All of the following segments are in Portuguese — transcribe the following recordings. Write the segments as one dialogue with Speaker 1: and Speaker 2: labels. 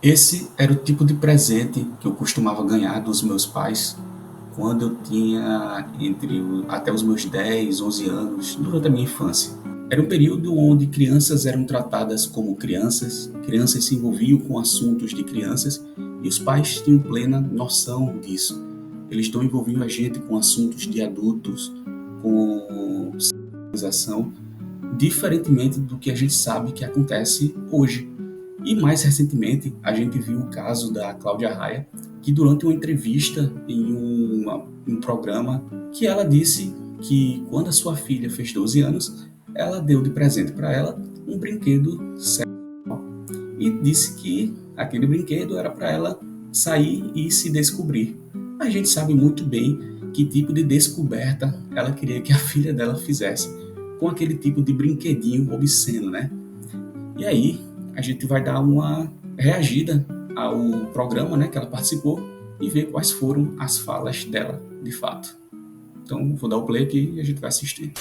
Speaker 1: Esse era o tipo de presente que eu costumava ganhar dos meus pais quando eu tinha até os meus 10, 11 anos, durante a minha infância. Era um período onde crianças eram tratadas como crianças, crianças se envolviam com assuntos de crianças e os pais tinham plena noção disso. Eles não envolviam a gente com assuntos de adultos, com sexualização, diferentemente do que a gente sabe que acontece hoje. E mais recentemente, a gente viu o caso da Cláudia Raia, que durante uma entrevista em um programa, que ela disse que quando a sua filha fez 12 anos, ela deu de presente para ela um brinquedo e disse que aquele brinquedo era para ela sair e se descobrir. A gente sabe muito bem que tipo de descoberta ela queria que a filha dela fizesse com aquele tipo de brinquedinho obsceno, né? E aí a gente vai dar uma reagida ao programa, né, que ela participou e ver quais foram as falas dela, de fato. Então vou dar o play aqui e a gente vai assistir.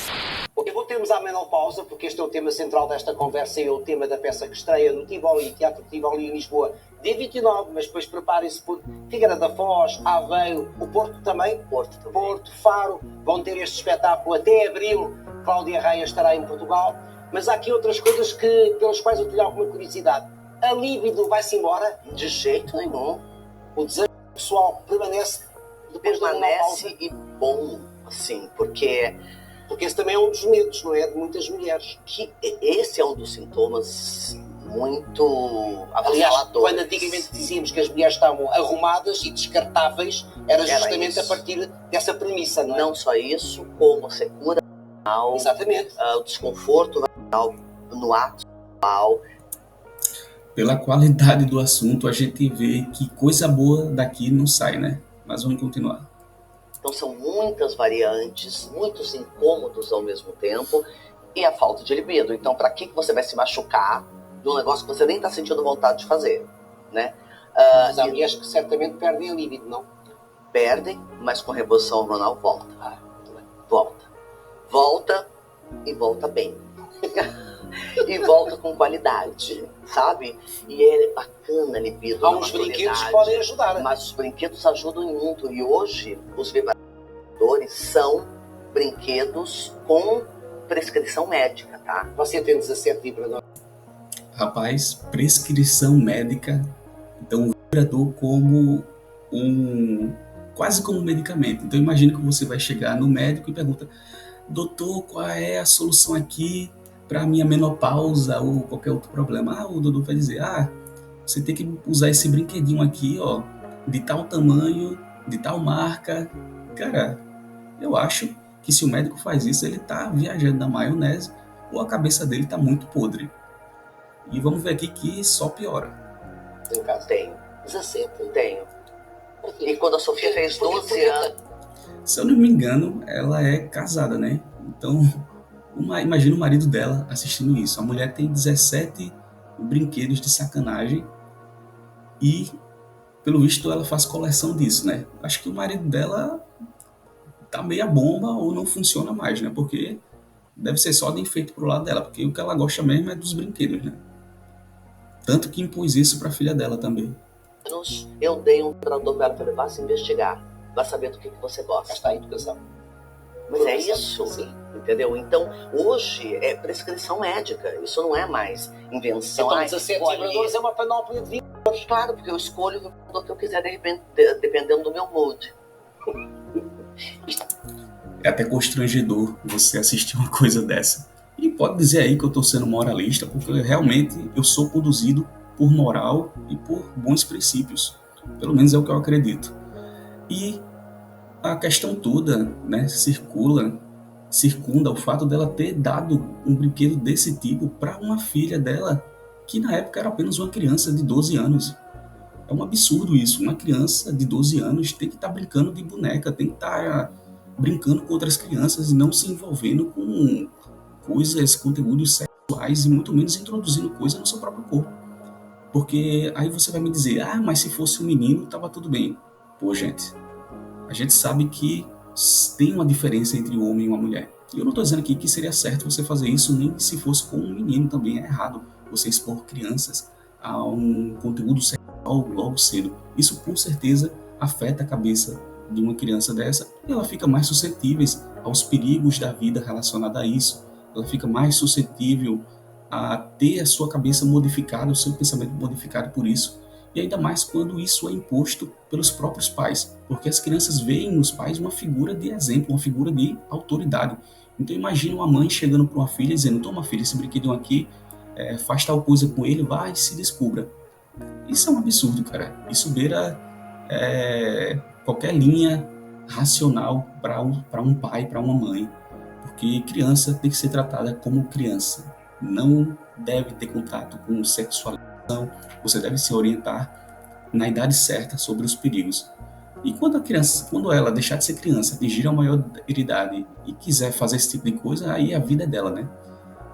Speaker 2: Voltemos à menopausa, porque este é o tema central desta conversa e é o tema da peça que estreia no Tivoli, Teatro Tivoli em Lisboa, dia 29, mas depois preparem-se por Figueira da Foz, Aveiro, o Porto também, Porto, Faro, vão ter este espetáculo até abril. Cláudia Raia estará em Portugal, mas há aqui outras coisas pelas quais eu tenho alguma curiosidade. A libido vai-se embora? De jeito nenhum. O desejo pessoal permanece depois da menopausa?
Speaker 3: E bom, assim, porque
Speaker 2: esse também é um dos medos, não é? De muitas mulheres.
Speaker 3: Que esse é um dos sintomas muito
Speaker 2: Aliás,
Speaker 3: avassaladores.
Speaker 2: quando antigamente dizíamos que as mulheres estavam arrumadas e descartáveis, era justamente
Speaker 3: isso.
Speaker 2: a partir dessa premissa, não é?
Speaker 3: Não só isso, como a secura vaginal,
Speaker 2: Exatamente.
Speaker 3: O desconforto vaginal no ato sexual.
Speaker 1: Pela qualidade do assunto, a gente vê que coisa boa daqui não sai, né? Mas vamos continuar.
Speaker 3: Então são muitas variantes, muitos incômodos ao mesmo tempo e a falta de libido. Então para que você vai se machucar de um negócio que você nem está sentindo vontade de fazer, né?
Speaker 2: Mas há mulheres que certamente perdem a libido, não?
Speaker 3: Perdem, mas com reposição hormonal volta.
Speaker 2: Muito bem.
Speaker 3: Volta e volta bem. E volta com qualidade, sabe? E é bacana a libido.
Speaker 2: Há uns brinquedos que podem ajudar.
Speaker 3: Mas os brinquedos ajudam muito. E hoje, os vibradores são brinquedos com prescrição médica, tá?
Speaker 2: Você tem 17 vibradores.
Speaker 1: Rapaz, prescrição médica, então o vibrador como quase como um medicamento. Então imagina que você vai chegar no médico e pergunta: doutor, qual é a solução aqui para minha menopausa ou qualquer outro problema? O doutor vai dizer: você tem que usar esse brinquedinho aqui, ó, de tal tamanho, de tal marca. Cara, eu acho que se o médico faz isso, ele tá viajando na maionese ou a cabeça dele tá muito podre. E vamos ver aqui que só piora.
Speaker 3: No caso, tenho. 17, tenho. E quando a Sofia fez 12 anos...
Speaker 1: Se eu não me engano, ela é casada, né? Então, imagina o marido dela assistindo isso. A mulher tem 17 brinquedos de sacanagem e, pelo visto, ela faz coleção disso, né? Acho que o marido dela tá meia bomba ou não funciona mais, né? Porque deve ser só de enfeite pro lado dela, porque o que ela gosta mesmo é dos brinquedos, né? Tanto que impôs isso pra filha dela também.
Speaker 3: Eu dei um tradutor para ela e falei: vá se investigar, vá saber do que você gosta.
Speaker 2: Está a educação.
Speaker 3: Mas é isso, sim. Entendeu? Então, hoje é prescrição médica. Isso não é mais invenção.
Speaker 2: Então, 17 vibradores é uma panóplia de vibradores.
Speaker 3: Claro, porque eu escolho o vibrador que eu quiser, de repente, dependendo do meu mood.
Speaker 1: É até constrangedor você assistir uma coisa dessa. E pode dizer aí que eu estou sendo moralista, porque realmente eu sou conduzido por moral e por bons princípios. Pelo menos é o que eu acredito. E a questão toda, né, circunda o fato dela ter dado um brinquedo desse tipo para uma filha dela, que na época era apenas uma criança de 12 anos. É um absurdo isso. Uma criança de 12 anos tem que estar brincando de boneca, tem que estar brincando com outras crianças e não se envolvendo com coisas, conteúdos sexuais e muito menos introduzindo coisa no seu próprio corpo. Porque aí você vai me dizer: mas se fosse um menino, tava tudo bem. Pô, gente, a gente sabe que tem uma diferença entre um homem e uma mulher. E eu não estou dizendo aqui que seria certo você fazer isso, nem se fosse com um menino também é errado você expor crianças a um conteúdo sexual logo cedo. Isso com certeza afeta a cabeça de uma criança dessa e ela fica mais suscetível aos perigos da vida relacionada a isso. Ela fica mais suscetível a ter a sua cabeça modificada, o seu pensamento modificado por isso. E ainda mais quando isso é imposto pelos próprios pais, porque as crianças veem nos pais uma figura de exemplo, uma figura de autoridade. Então imagina uma mãe chegando para uma filha dizendo: toma filha, esse brinquedinho aqui, faz tal coisa com ele, vai e se descubra. Isso é um absurdo, cara. Isso beira qualquer linha racional para um pai, para uma mãe. Porque criança tem que ser tratada como criança. Não deve ter contato com sexualização. Você deve se orientar na idade certa sobre os perigos. E quando ela deixar de ser criança, atingir a maioridade e quiser fazer esse tipo de coisa, aí a vida é dela, né?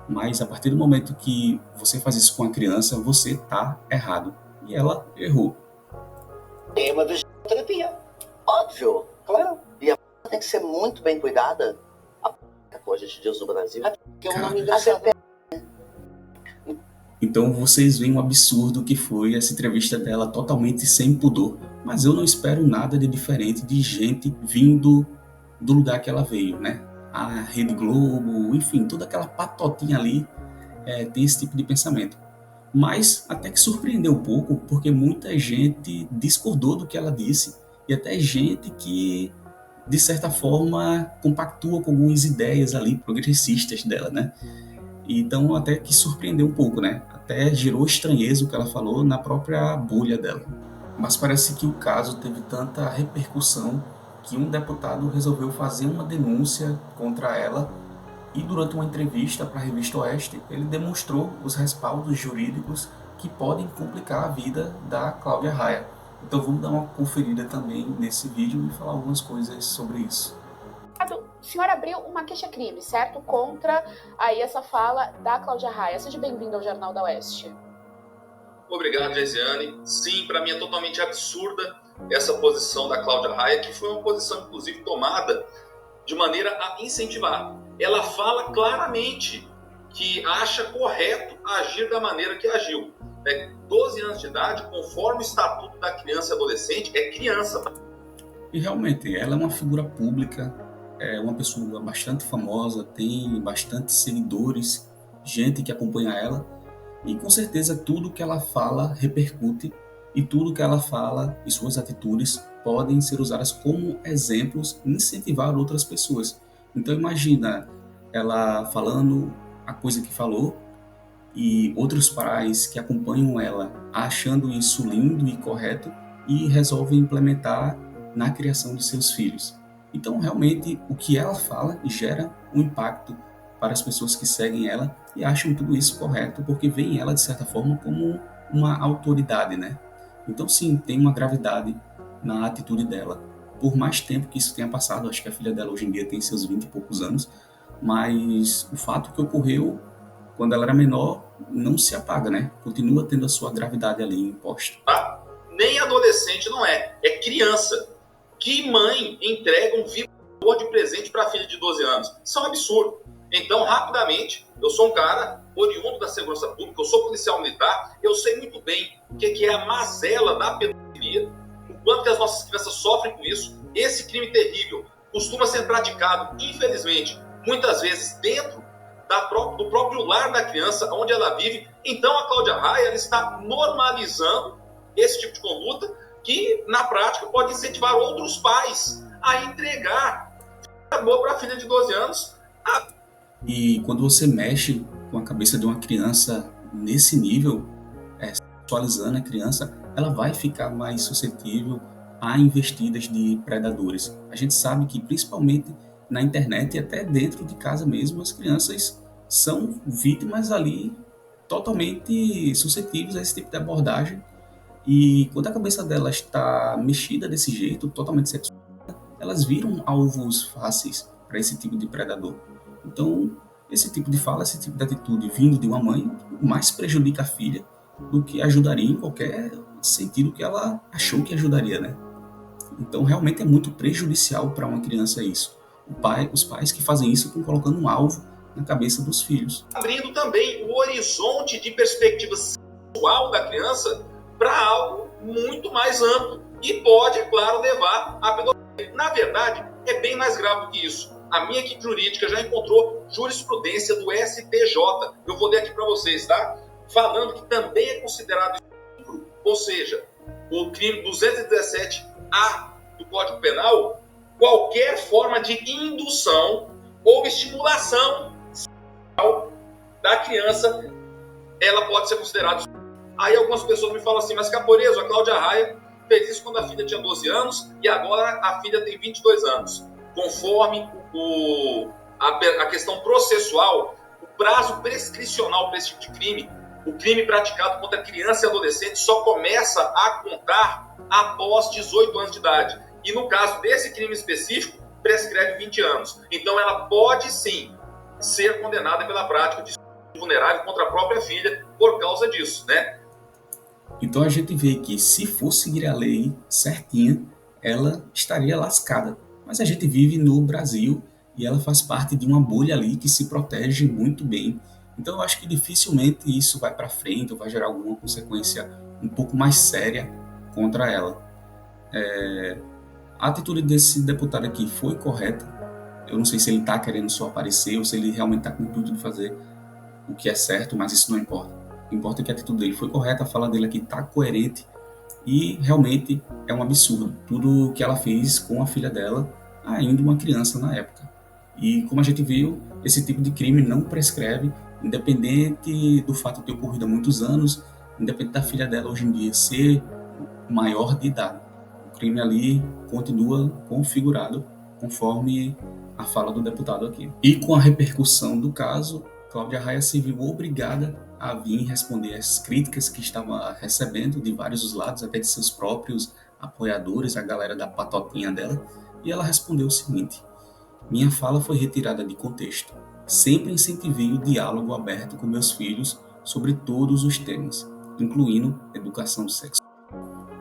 Speaker 1: Mas a partir do momento que você faz isso com a criança, você tá errado. E ela errou.
Speaker 2: É uma terapia.
Speaker 3: Óbvio.
Speaker 2: Claro.
Speaker 3: E a tem que ser muito bem cuidada. A gente diz no Brasil.
Speaker 2: Que é um nome engraçado.
Speaker 1: Então vocês veem o absurdo que foi essa entrevista dela, totalmente sem pudor. Mas eu não espero nada de diferente de gente vindo do lugar que ela veio, né? A Rede Globo, enfim, toda aquela patotinha ali tem esse tipo de pensamento. Mas até que surpreendeu um pouco, porque muita gente discordou do que ela disse, e até gente que, de certa forma, compactua com algumas ideias ali progressistas dela, né? Então até que surpreendeu um pouco, né? Até gerou estranheza o que ela falou na própria bolha dela. Mas parece que o caso teve tanta repercussão que um deputado resolveu fazer uma denúncia contra ela e durante uma entrevista para a revista Oeste, ele demonstrou os respaldos jurídicos que podem complicar a vida da Cláudia Raia. Então vamos dar uma conferida também nesse vídeo e falar algumas coisas sobre isso.
Speaker 4: O senhor abriu uma queixa-crime, certo? Contra aí essa fala da Cláudia Raia. Seja bem-vindo ao Jornal da Oeste.
Speaker 5: Obrigado, Geisiane. Sim, para mim é totalmente absurda essa posição da Cláudia Raia, que foi uma posição, inclusive, tomada de maneira a incentivar. Ela fala claramente que acha correto agir da maneira que agiu. 12 anos de idade, conforme o Estatuto da Criança e Adolescente, é criança.
Speaker 1: E realmente, ela é uma figura pública, é uma pessoa bastante famosa, tem bastante seguidores, gente que acompanha ela, e com certeza tudo que ela fala repercute, e tudo que ela fala e suas atitudes podem ser usadas como exemplos e incentivar outras pessoas. Então imagina ela falando a coisa que falou e outros pais que acompanham ela achando isso lindo e correto e resolvem implementar na criação de seus filhos. Então realmente o que ela fala gera um impacto para as pessoas que seguem ela e acham tudo isso correto porque veem ela de certa forma como uma autoridade, né? Então sim, tem uma gravidade na atitude dela. Por mais tempo que isso tenha passado, acho que a filha dela hoje em dia tem seus 20 e poucos anos, mas o fato que ocorreu quando ela era menor não se apaga, né? Continua tendo a sua gravidade ali imposta.
Speaker 5: Nem adolescente não é criança. Que mãe entrega um vibrador de presente para a filha de 12 anos? Isso é um absurdo. Então, rapidamente, eu sou um cara oriundo da segurança pública, eu sou policial militar, eu sei muito bem o que é a mazela da pedofilia, o quanto que as nossas crianças sofrem com isso. Esse crime terrível costuma ser praticado, infelizmente, muitas vezes dentro do próprio lar da criança, onde ela vive. Então, a Cláudia Raia ela está normalizando esse tipo de conduta que, na prática, pode incentivar outros pais a entregar amor para a filha de 12 anos.
Speaker 1: E quando você mexe com a cabeça de uma criança nesse nível, sexualizando a criança, ela vai ficar mais suscetível a investidas de predadores. A gente sabe que, principalmente na internet e até dentro de casa mesmo, as crianças são vítimas ali totalmente suscetíveis a esse tipo de abordagem. E quando a cabeça delas está mexida desse jeito, totalmente sexual, elas viram alvos fáceis para esse tipo de predador. Então, esse tipo de fala, esse tipo de atitude vindo de uma mãe mais prejudica a filha do que ajudaria em qualquer sentido que ela achou que ajudaria, né? Então, realmente é muito prejudicial para uma criança isso. Os pais que fazem isso estão colocando um alvo na cabeça dos filhos.
Speaker 5: Abrindo também o horizonte de perspectivas sexual da criança para algo muito mais amplo e pode, é claro, levar à pedofilia. Na verdade, é bem mais grave do que isso. A minha equipe jurídica já encontrou jurisprudência do STJ. Eu vou ler aqui para vocês, tá? Falando que também é considerado estupro, ou seja, o crime 217A do Código Penal, qualquer forma de indução ou estimulação sexual da criança, ela pode ser considerada estupro. Aí algumas pessoas me falam assim, mas Caporeso, a Cláudia Raia fez isso quando a filha tinha 12 anos e agora a filha tem 22 anos. Conforme a questão processual, o prazo prescricional para esse tipo de crime, o crime praticado contra criança e adolescente só começa a contar após 18 anos de idade. E no caso desse crime específico, prescreve 20 anos. Então ela pode sim ser condenada pela prática de estupro vulnerável contra a própria filha por causa disso, né?
Speaker 1: Então a gente vê que se for seguir a lei certinha, ela estaria lascada. Mas a gente vive no Brasil e ela faz parte de uma bolha ali que se protege muito bem. Então eu acho que dificilmente isso vai para frente ou vai gerar alguma consequência um pouco mais séria contra ela. A atitude desse deputado aqui foi correta. Eu não sei se ele está querendo só aparecer ou se ele realmente está com o intuito de fazer o que é certo, mas isso não importa. O que importa é que a atitude dele foi correta, a fala dele aqui está coerente e realmente é um absurdo tudo que ela fez com a filha dela, ainda uma criança na época. E como a gente viu, esse tipo de crime não prescreve, independente do fato de ter ocorrido há muitos anos, independente da filha dela hoje em dia ser maior de idade. O crime ali continua configurado conforme a fala do deputado aqui. E com a repercussão do caso, Cláudia Raia se viu obrigada a vir responder às críticas que estava recebendo de vários lados, até de seus próprios apoiadores, a galera da patotinha dela, e ela respondeu o seguinte: minha fala foi retirada de contexto. Sempre incentivei o diálogo aberto com meus filhos sobre todos os temas, incluindo educação sexual,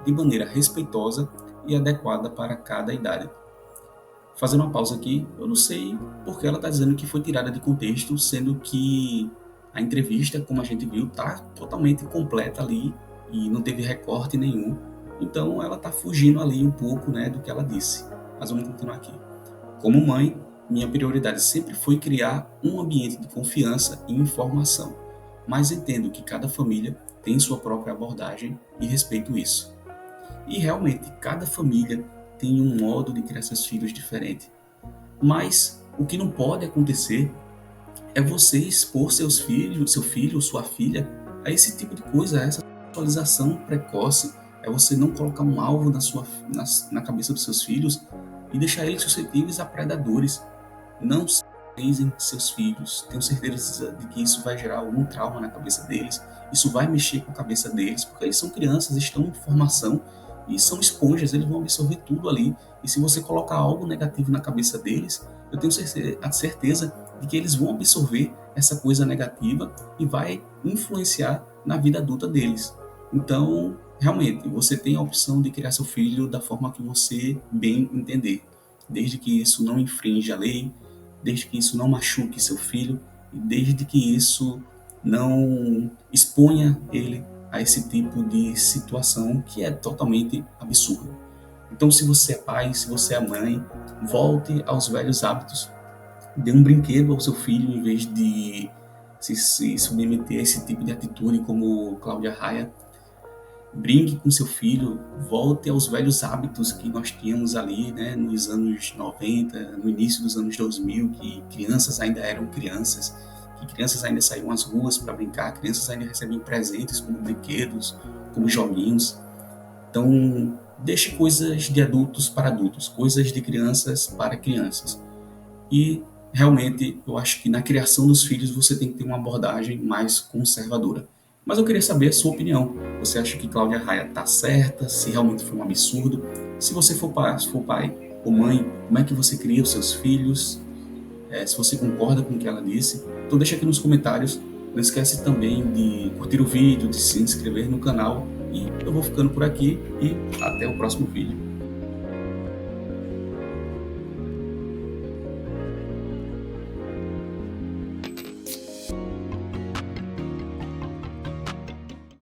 Speaker 1: de maneira respeitosa e adequada para cada idade. Fazendo uma pausa aqui, eu não sei porque ela está dizendo que foi tirada de contexto, sendo que a entrevista, como a gente viu, está totalmente completa ali e não teve recorte nenhum. Então ela está fugindo ali um pouco, né, do que ela disse. Mas vamos continuar aqui. Como mãe, minha prioridade sempre foi criar um ambiente de confiança e informação, mas entendo que cada família tem sua própria abordagem e respeito isso. E realmente, cada família tem um modo de criar seus filhos diferente. Mas o que não pode acontecer é você expor seu filho ou sua filha a esse tipo de coisa, a essa sexualização precoce. É você não colocar um alvo na cabeça dos seus filhos e deixar eles suscetíveis a predadores. Não sexualizem seus filhos. Tenho certeza de que isso vai gerar algum trauma na cabeça deles. Isso vai mexer com a cabeça deles, porque eles são crianças, estão em formação e são esponjas, eles vão absorver tudo ali. E se você colocar algo negativo na cabeça deles, eu tenho a certeza de que eles vão absorver essa coisa negativa e vai influenciar na vida adulta deles. Então, realmente, você tem a opção de criar seu filho da forma que você bem entender, desde que isso não infrinja a lei, desde que isso não machuque seu filho, e desde que isso não exponha ele a esse tipo de situação que é totalmente absurda. Então, se você é pai, se você é mãe, volte aos velhos hábitos. Dê um brinquedo ao seu filho em vez de se submeter a esse tipo de atitude como Cláudia Raia. Brinque com seu filho, volte aos velhos hábitos que nós tínhamos ali, né, nos anos 90, no início dos anos 2000, que crianças ainda eram crianças, que crianças ainda saíam às ruas para brincar, crianças ainda recebiam presentes como brinquedos, como joguinhos. Então, deixe coisas de adultos para adultos, coisas de crianças para crianças. E, realmente, eu acho que na criação dos filhos você tem que ter uma abordagem mais conservadora. Mas eu queria saber a sua opinião. Você acha que Cláudia Raia está certa? Se realmente foi um absurdo? Se você for pai ou mãe, como é que você cria os seus filhos? Se você concorda com o que ela disse, então deixa aqui nos comentários. Não esquece também de curtir o vídeo, de se inscrever no canal. E eu vou ficando por aqui e até o próximo vídeo.